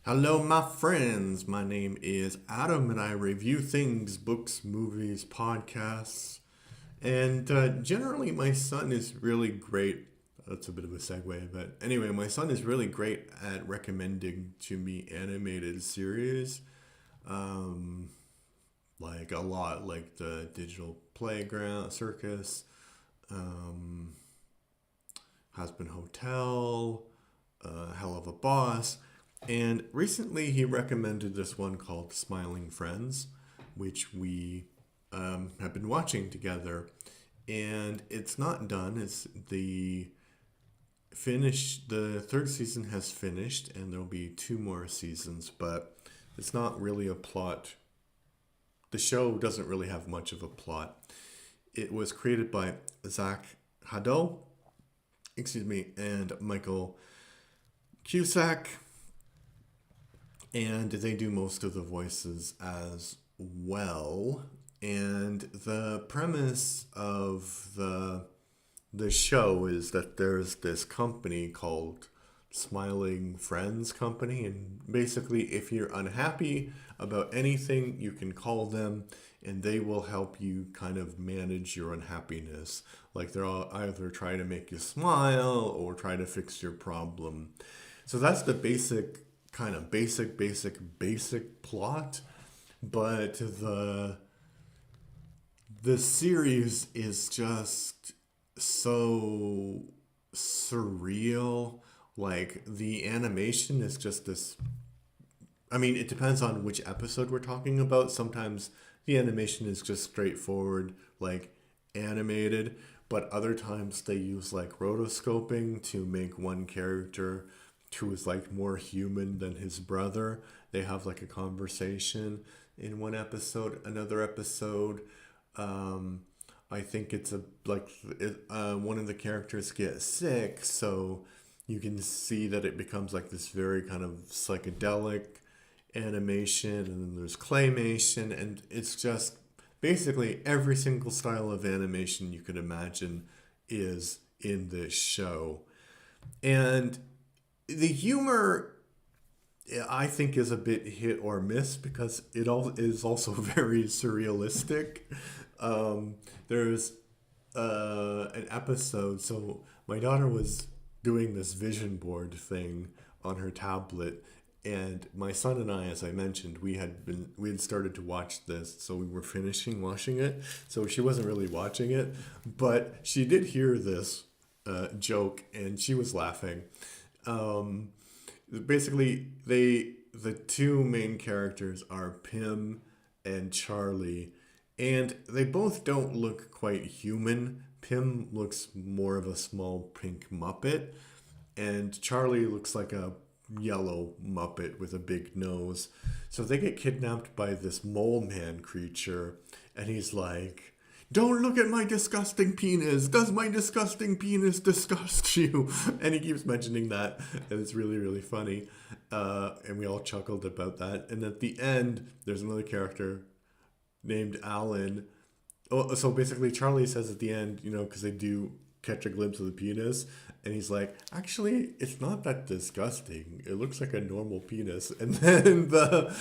Hello, my friends. My name is Adam, and I review things, books, movies, podcasts. And generally, my son is really great. That's a bit of a segue, but anyway, my son is really great at recommending to me animated series, um, like a lot, like the Digital Playground Circus, um, Husband Hotel, Hell of a Boss. And recently he recommended this one called Smiling Friends, which we have been watching together. And it's not done. The third season has finished, and there'll be two more seasons, but it's not really a plot. The show doesn't really have much of a plot. It was created by Zach Haddo, and Michael Cusack, and they do most of the voices as well. And the premise of the show is that there's this company called Smiling Friends Company, and basically, if you're unhappy about anything, you can call them, and they will help you kind of manage your unhappiness. Like they're all either try to make you smile or try to fix your problem. So that's the basic plot. But the series is just so surreal. Like the animation is just this. I mean, it depends on which episode we're talking about. Sometimes the animation is just straightforward, like animated, but other times they use like rotoscoping to make one character who is like more human than his brother. They have like a conversation in one episode. Another episode, um, I think it's one of the characters gets sick, so you can see that it becomes like this very kind of psychedelic animation, and then there's claymation, and it's just basically every single style of animation you could imagine is in this show. And the humor, I think, is a bit hit or miss because it all is also very surrealistic. There's an episode. So my daughter was doing this vision board thing on her tablet, and my son and I, as I mentioned, we had started to watch this, so we were finishing watching it. So she wasn't really watching it, but she did hear this joke, and she was laughing. Um, Basically, the two main characters are Pim and Charlie, and they both don't look quite human. Pim looks more of a small pink Muppet, and Charlie looks like a yellow Muppet with a big nose. So they get kidnapped by this mole man creature, and he's like, "Don't look at my disgusting penis. Does my disgusting penis disgust you?" And he keeps mentioning that, and it's really, really funny. And we all chuckled about that. And at the end, there's another character named Alan. Oh, so basically, Charlie says at the end, because they do catch a glimpse of the penis, and he's like, "Actually, it's not that disgusting. It looks like a normal penis." And then the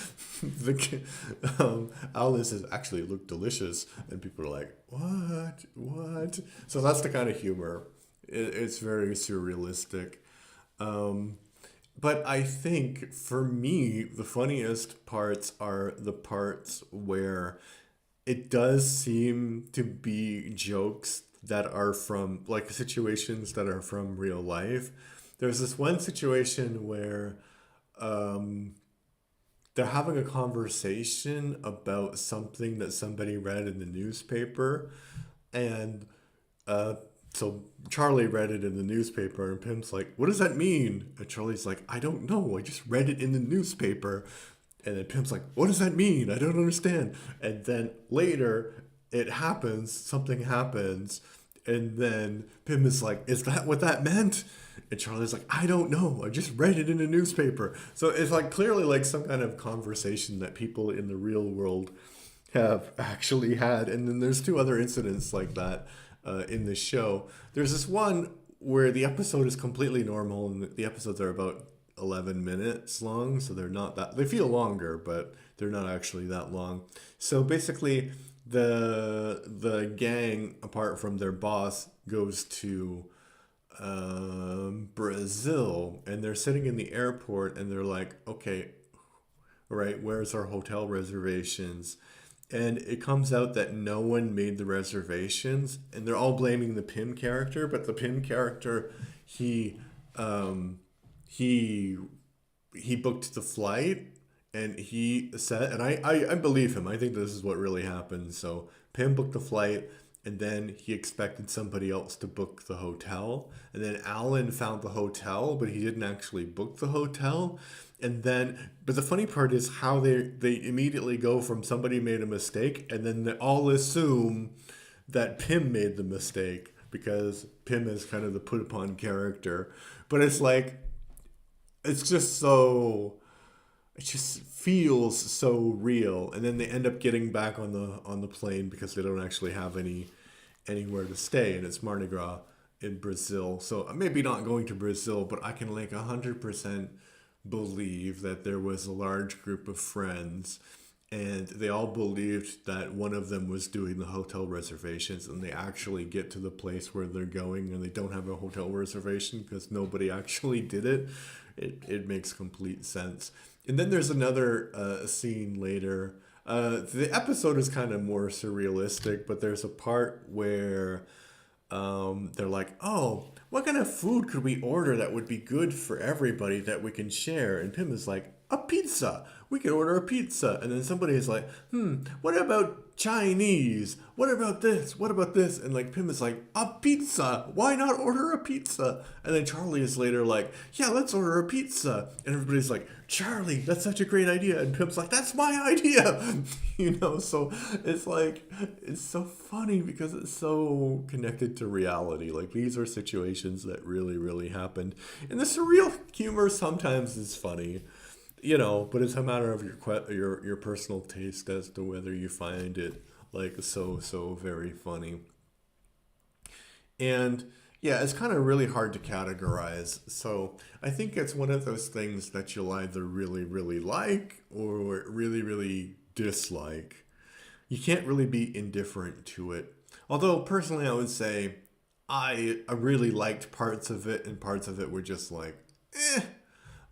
Alan says, "Actually, it looked delicious," and people are like, "What? So that's the kind of humor. It's very surrealistic. Um, but I think for me, the funniest parts are the parts where it does seem to be jokes that are from like situations that are from real life. There's this one situation where um, they're having a conversation about something that somebody read in the newspaper, and uh, so Charlie read it in the newspaper, and Pim's like, "What does that mean?" And Charlie's like, "I don't know. I just read it in the newspaper." And then Pim's like, "What does that mean? I don't understand." And then later, something happens, and then Pim is like, "Is that what that meant?" And Charlie's like, "I don't know. I just read it in a newspaper." So it's like clearly like some kind of conversation that people in the real world have actually had. And then there's two other incidents like that in the show. There's this one where the episode is completely normal, and the episodes are about 11 minutes long, so they're not that, they feel longer, but they're not actually that long. So basically, the gang, apart from their boss, goes to Brazil, and they're sitting in the airport, and they're like, okay, all right, where's our hotel reservations? And it comes out that no one made the reservations, and they're all blaming the Pym character, but the Pym character, he um, he he booked the flight, and he said, and I believe him. I think this is what really happened. So Pym booked the flight, and then he expected somebody else to book the hotel, and then Alan found the hotel, but he didn't actually book the hotel. And then, but the funny part is how they immediately go from somebody made a mistake, and then they all assume that Pym made the mistake because Pym is kind of the put upon character. But it's like, it's just so, it just feels so real. And then they end up getting back on the plane because they don't actually have anywhere to stay, and it's Mardi Gras in Brazil. So maybe not going to Brazil, but I can like 100% believe that there was a large group of friends, and they all believed that one of them was doing the hotel reservations, and they actually get to the place where they're going and they don't have a hotel reservation because nobody actually did it. It makes complete sense. And then there's another scene later. The episode is kind of more surrealistic, but there's a part where they're like, oh, what kind of food could we order that would be good for everybody that we can share? And Pym is like, a pizza. We could order a pizza. And then somebody is like, what about Chinese? What about this? What about this? And like Pym is like, a pizza. Why not order a pizza? And then Charlie is later like, yeah, let's order a pizza. And everybody's like, Charlie, that's such a great idea. And Pym's like, that's my idea. So it's like, it's so funny because it's so connected to reality. Like these are situations that really, really happened. And the surreal humor sometimes is funny, but it's a matter of your personal taste as to whether you find it like so very funny. And yeah, it's kind of really hard to categorize. So I think it's one of those things that you'll either really really like or really really dislike. You can't really be indifferent to it. Although personally, I would say I really liked parts of it, and parts of it were just like, eh.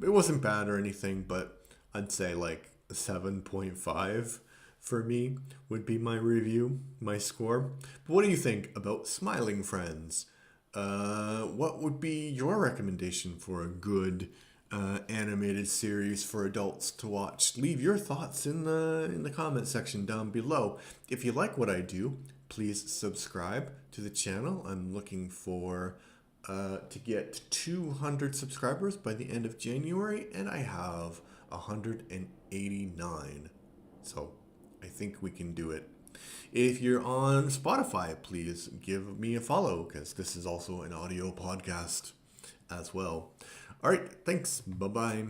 It wasn't bad or anything, but I'd say like a 7.5 for me would be my review, my score. But what do you think about Smiling Friends? What would be your recommendation for a good animated series for adults to watch? Leave your thoughts in the comment section down below. If you like what I do, please subscribe to the channel. I'm looking for to get 200 subscribers by the end of January, and I have 189. So I think we can do it. If you're on Spotify, please give me a follow because this is also an audio podcast as well. All right, thanks. Bye bye.